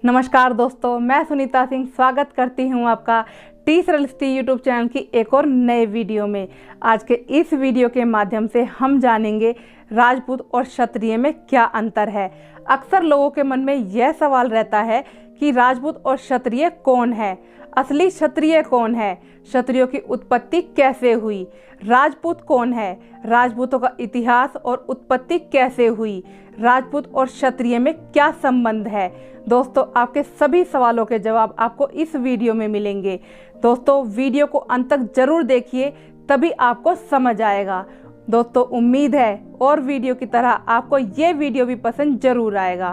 नमस्कार दोस्तों, मैं सुनीता सिंह स्वागत करती हूं आपका टी सरलस्ती यूट्यूब चैनल की एक और नए वीडियो में। आज के इस वीडियो के माध्यम से हम जानेंगे राजपूत और क्षत्रिय में क्या अंतर है। अक्सर लोगों के मन में यह सवाल रहता है कि राजपूत और क्षत्रिय कौन है, असली क्षत्रिय कौन है, क्षत्रियों की उत्पत्ति कैसे हुई, राजपूत कौन है, राजपूतों का इतिहास और उत्पत्ति कैसे हुई, राजपूत और क्षत्रिय में क्या संबंध है। दोस्तों, आपके सभी सवालों के जवाब आपको इस वीडियो में मिलेंगे। दोस्तों, वीडियो को अंत तक जरूर देखिए, तभी आपको समझ आएगा। दोस्तों, उम्मीद है और वीडियो की तरह आपको ये वीडियो भी पसंद जरूर आएगा।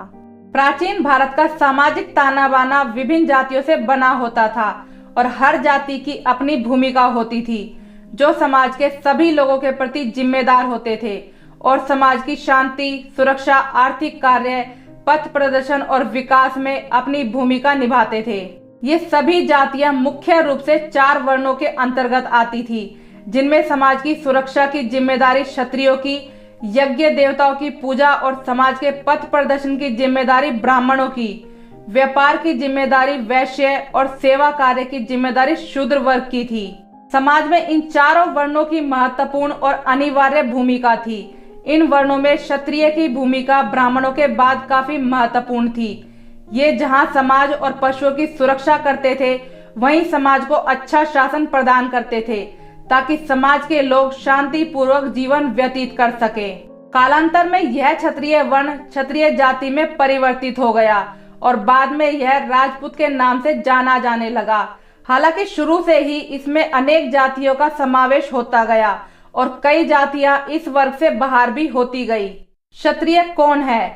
प्राचीन भारत का सामाजिक ताना बाना विभिन्न जातियों से बना होता था और हर जाति की अपनी भूमिका होती थी, जो समाज के सभी लोगों के प्रति जिम्मेदार होते थे और समाज की शांति, सुरक्षा, आर्थिक कार्य, पथ प्रदर्शन और विकास में अपनी भूमिका निभाते थे। ये सभी जातियां मुख्य रूप से 4 वर्णों के अंतर्गत आती थी, जिनमें समाज की सुरक्षा की जिम्मेदारी क्षत्रियों की, यज्ञ देवताओं की पूजा और समाज के पथ प्रदर्शन की जिम्मेदारी ब्राह्मणों की, व्यापार की जिम्मेदारी वैश्य और सेवा कार्य की जिम्मेदारी शूद्र वर्ग की थी। समाज में इन चारों वर्णों की महत्वपूर्ण और अनिवार्य भूमिका थी। इन वर्णों में क्षत्रिय की भूमिका ब्राह्मणों के बाद काफी महत्वपूर्ण थी। ये जहां समाज और पशुओं की सुरक्षा करते थे, वहीं समाज को अच्छा शासन प्रदान करते थे ताकि समाज के लोग शांति पूर्वक जीवन व्यतीत कर सके। कालांतर में यह क्षत्रिय वर्ण क्षत्रिय जाति में परिवर्तित हो गया और बाद में यह राजपूत के नाम से जाना जाने लगा। हालांकि शुरू से ही इसमें अनेक जातियों का समावेश होता गया और कई जातियां इस वर्ग से बाहर भी होती गई। क्षत्रिय कौन है?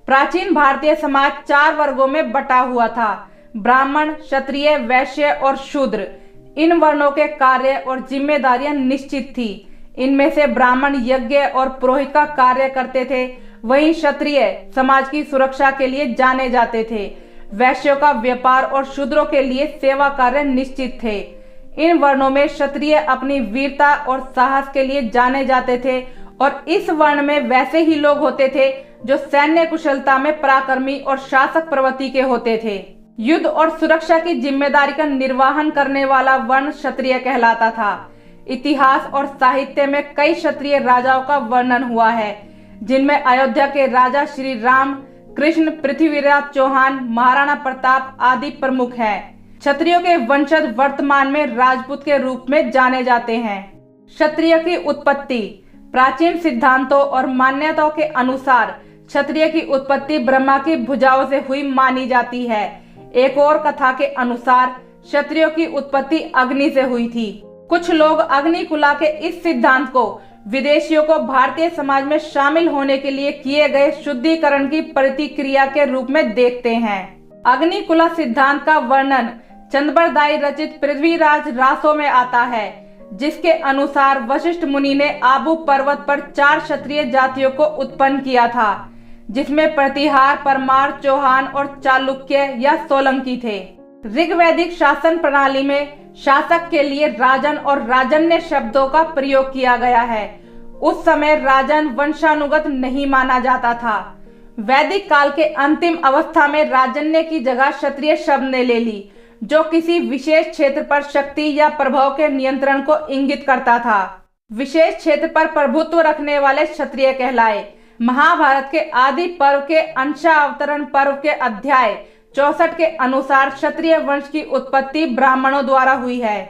प्राचीन भारतीय समाज 4 वर्गों में बटा हुआ था: ब्राह्मण, क्षत्रिय, वैश्य और शूद्र। इन वर्णों के कार्य और जिम्मेदारियां निश्चित थी। इनमें से ब्राह्मण यज्ञ और पुरोहित का कार्य करते थे, वहीं क्षत्रिय समाज की सुरक्षा के लिए जाने जाते थे। वैश्यों का व्यापार और शूद्रों के लिए सेवा कार्य निश्चित थे। इन वर्णों में क्षत्रिय अपनी वीरता और साहस के लिए जाने जाते थे और इस वर्ण में वैसे ही लोग होते थे जो सैन्य कुशलता में पराक्रमी और शासक प्रवृत्ति के होते थे। युद्ध और सुरक्षा की जिम्मेदारी का निर्वहन करने वाला वर्ण क्षत्रिय कहलाता था। इतिहास और साहित्य में कई क्षत्रिय राजाओं का वर्णन हुआ है, जिनमें अयोध्या के राजा श्री राम, कृष्ण, पृथ्वीराज चौहान, महाराणा प्रताप आदि प्रमुख हैं। क्षत्रियों के वंशज वर्तमान में राजपूत के रूप में जाने जाते हैं। क्षत्रिय की उत्पत्ति। प्राचीन सिद्धांतों और मान्यताओं के अनुसार क्षत्रिय की उत्पत्ति ब्रह्मा की भुजाओं से हुई मानी जाती है। एक और कथा के अनुसार क्षत्रियों की उत्पत्ति अग्नि से हुई थी। कुछ लोग अग्निकुला के इस सिद्धांत को विदेशियों को भारतीय समाज में शामिल होने के लिए किए गए शुद्धिकरण की प्रतिक्रिया के रूप में देखते हैं। अग्निकुला सिद्धांत का वर्णन चंद्रबरदाई रचित पृथ्वीराज रासों में आता है, जिसके अनुसार वशिष्ठ मुनि ने आबू पर्वत पर 4 क्षत्रिय जातियों को उत्पन्न किया था, जिसमें प्रतिहार, परमार, चौहान और चालुक्य या सोलंकी थे। ऋग्वैदिक शासन प्रणाली में शासक के लिए राजन और राजन्य शब्दों का प्रयोग किया गया है। उस समय राजन वंशानुगत नहीं माना जाता था। वैदिक काल के अंतिम अवस्था में राजन्य की जगह क्षत्रिय शब्द ने ले ली, जो किसी विशेष क्षेत्र पर शक्ति या प्रभाव के नियंत्रण को इंगित करता था। विशेष क्षेत्र पर प्रभुत्व रखने वाले क्षत्रिय कहलाए। महाभारत के आदि पर्व के अंशावतरण पर्व के अध्याय 64 के अनुसार क्षत्रिय वंश की उत्पत्ति ब्राह्मणों द्वारा हुई है।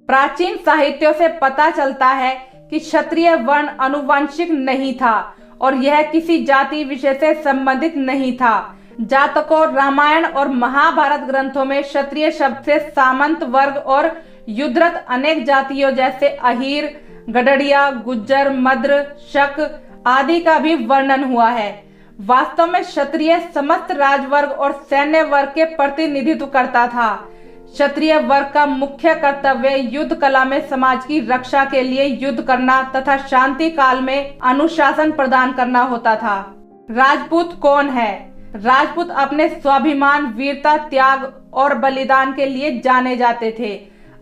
प्राचीन साहित्यों से पता चलता है कि क्षत्रिय वर्ण आनुवंशिक नहीं था और यह किसी जाति विशेष से संबंधित नहीं था। जातकों, रामायण और महाभारत ग्रंथों में क्षत्रिय शब्द से सामंत वर्ग और युद्धरत अनेक जातियों जैसे अहीर, गडरिया, गुज्जर, मद्र, शक आदि का भी वर्णन हुआ है। वास्तव में क्षत्रिय समस्त राजवर्ग और सैन्य वर्ग के प्रतिनिधित्व करता था। क्षत्रिय वर्ग का मुख्य कर्तव्य युद्ध कला में समाज की रक्षा के लिए युद्ध करना तथा शांति काल में अनुशासन प्रदान करना होता था। राजपूत कौन है? राजपूत अपने स्वाभिमान, वीरता, त्याग और बलिदान के लिए जाने जाते थे।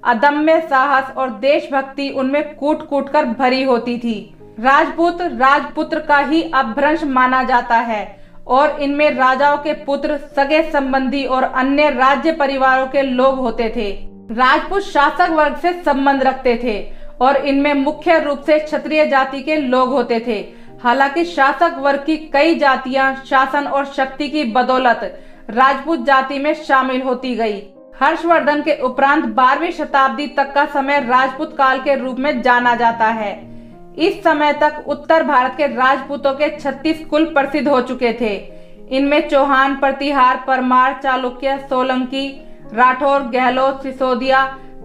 अदम्य साहस और देशभक्ति उनमें कूट कूट कर भरी होती थी। राजपूत राजपुत्र का ही अपभ्रंश माना जाता है और इनमें राजाओं के पुत्र, सगे संबंधी और अन्य राज्य परिवारों के लोग होते थे। राजपूत शासक वर्ग से संबंध रखते थे और इनमें मुख्य रूप से क्षत्रिय जाति के लोग होते थे। हालांकि शासक वर्ग की कई जातियां शासन और शक्ति की बदौलत राजपूत जाति में शामिल होती गई। हर्षवर्धन के उपरांत 12वीं शताब्दी तक का समय राजपूत काल के रूप में जाना जाता है। इस समय तक उत्तर भारत के राजपूतों के 36 कुल प्रसिद्ध हो चुके थे। इनमें चौहान, प्रतिहार, परमार, चालुक्य, सोलंकी, राठौर, गहलोत, सिसोदिया,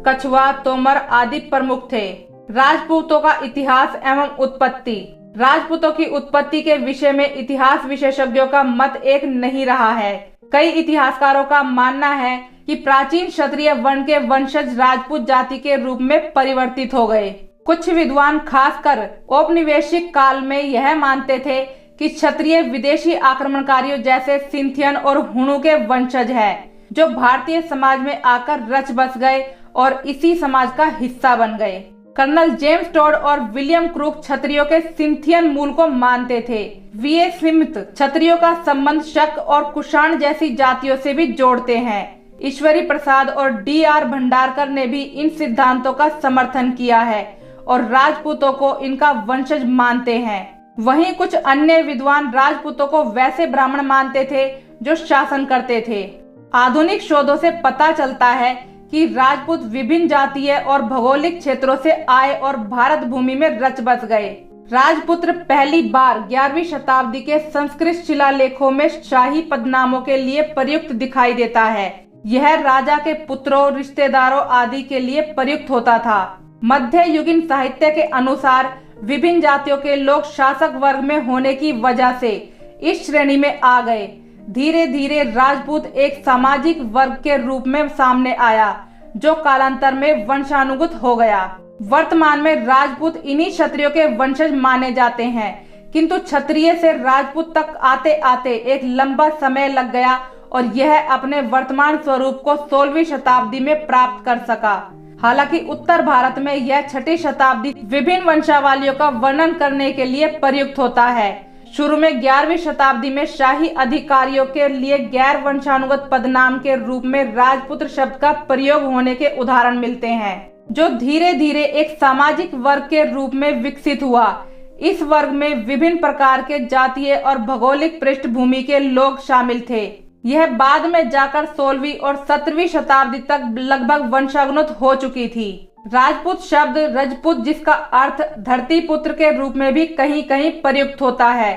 कछवा, तोमर आदि प्रमुख थे। राजपूतों का इतिहास एवं उत्पत्ति। राजपूतों की उत्पत्ति के विषय में इतिहास विशेषज्ञों का मत एक नहीं रहा है। कई इतिहासकारों का मानना है कि प्राचीन क्षत्रिय वर्ण के वंशज राजपूत जाति के रूप में परिवर्तित हो गए। कुछ विद्वान खासकर औपनिवेशिक काल में यह मानते थे कि क्षत्रिय विदेशी आक्रमणकारियों जैसे सिंथियन और हुणों के वंशज है, जो भारतीय समाज में आकर रच बस गए और इसी समाज का हिस्सा बन गए। कर्नल जेम्स टॉड और विलियम क्रूक क्षत्रियों के सिंथियन मूल को मानते थे। वीए स्मिथ क्षत्रियों का संबंध शक और कुषाण जैसी जातियों से भी जोड़ते हैं। ईश्वरी प्रसाद और डी.आर. भंडारकर ने भी इन सिद्धांतों का समर्थन किया है और राजपूतों को इनका वंशज मानते हैं। वहीं कुछ अन्य विद्वान राजपूतों को वैसे ब्राह्मण मानते थे जो शासन करते थे। आधुनिक शोधों से पता चलता है कि राजपूत विभिन्न जातीय और भौगोलिक क्षेत्रों से आए और भारत भूमि में रच बस गए। राजपुत्र पहली बार 11वीं शताब्दी के संस्कृत शिलालेखों में शाही पदनामों के लिए प्रयुक्त दिखाई देता है। यह राजा के पुत्रों, रिश्तेदारों आदि के लिए प्रयुक्त होता था। मध्य युगीन साहित्य के अनुसार विभिन्न जातियों के लोग शासक वर्ग में होने की वजह से इस श्रेणी में आ गए। धीरे धीरे राजपूत एक सामाजिक वर्ग के रूप में सामने आया, जो कालांतर में वंशानुगत हो गया। वर्तमान में राजपूत इन्हीं क्षत्रियों के वंशज माने जाते हैं, किंतु क्षत्रिय से राजपूत तक आते आते एक लंबा समय लग गया और यह अपने वर्तमान स्वरूप को 16वीं शताब्दी में प्राप्त कर सका। हालांकि उत्तर भारत में यह 6ठी शताब्दी विभिन्न वंशावलियों का वर्णन करने के लिए प्रयुक्त होता है। शुरू में 11वीं शताब्दी में शाही अधिकारियों के लिए गैर वंशानुगत पदनाम के रूप में राजपुत्र शब्द का प्रयोग होने के उदाहरण मिलते हैं, जो धीरे धीरे एक सामाजिक वर्ग के रूप में विकसित हुआ। इस वर्ग में विभिन्न प्रकार के जातीय और भौगोलिक पृष्ठभूमि के लोग शामिल थे। यह बाद में जाकर 16वीं और 17वीं शताब्दी तक लगभग वंशानुगत हो चुकी थी। राजपूत शब्द रजपूत, जिसका अर्थ धरती पुत्र के रूप में भी कहीं कहीं प्रयुक्त होता है,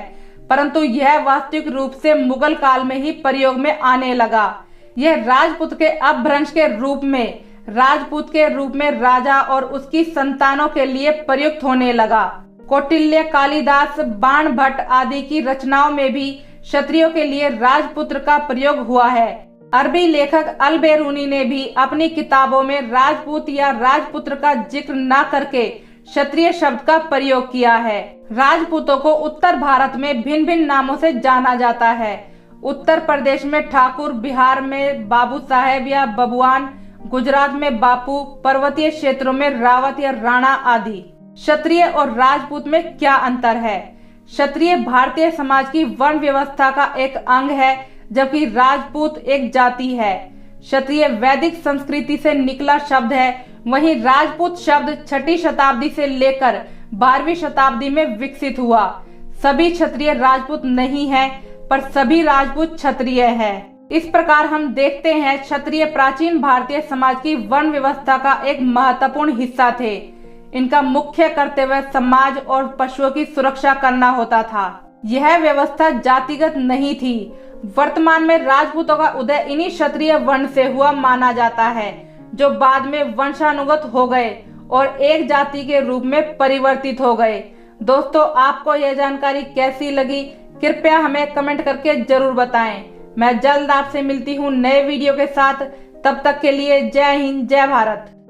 परंतु यह वास्तविक रूप से मुगल काल में ही प्रयोग में आने लगा। यह राजपूत के अपभ्रंश के रूप में राजपूत के रूप में राजा और उसकी संतानों के लिए प्रयुक्त होने लगा। कौटिल्य, कालिदास, बाण भट्ट आदि की रचनाओं में भी क्षत्रियों के लिए राजपुत्र का प्रयोग हुआ है। अरबी लेखक अल-बेरूनी ने भी अपनी किताबों में राजपूत या राजपुत्र का जिक्र न करके क्षत्रिय शब्द का प्रयोग किया है। राजपूतों को उत्तर भारत में भिन्न भिन्न नामों से जाना जाता है। उत्तर प्रदेश में ठाकुर, बिहार में बाबू साहेब या बबुआन, गुजरात में बापू, पर्वतीय क्षेत्रों में रावत या राणा आदि। क्षत्रिय और राजपूत में क्या अंतर है? क्षत्रिय भारतीय समाज की वर्ण व्यवस्था का एक अंग है, जबकि राजपूत एक जाति है। क्षत्रिय वैदिक संस्कृति से निकला शब्द है, वहीं राजपूत शब्द 6ठी शताब्दी से लेकर 12वीं शताब्दी में विकसित हुआ। सभी क्षत्रिय राजपूत नहीं हैं, पर सभी राजपूत क्षत्रिय हैं। इस प्रकार हम देखते हैं क्षत्रिय प्राचीन भारतीय समाज की वर्ण व्यवस्था का एक महत्वपूर्ण हिस्सा थे। इनका मुख्य कर्तव्य समाज और पशुओं की सुरक्षा करना होता था। यह व्यवस्था जातिगत नहीं थी। वर्तमान में राजपूतों का उदय इन्हीं क्षत्रिय वर्ण से हुआ माना जाता है, जो बाद में वंशानुगत हो गए और एक जाति के रूप में परिवर्तित हो गए। दोस्तों, आपको यह जानकारी कैसी लगी? कृपया हमें कमेंट करके जरूर बताएं। मैं जल्द आपसे मिलती हूँ नए वीडियो के साथ। तब तक के लिए जय हिंद, जय भारत।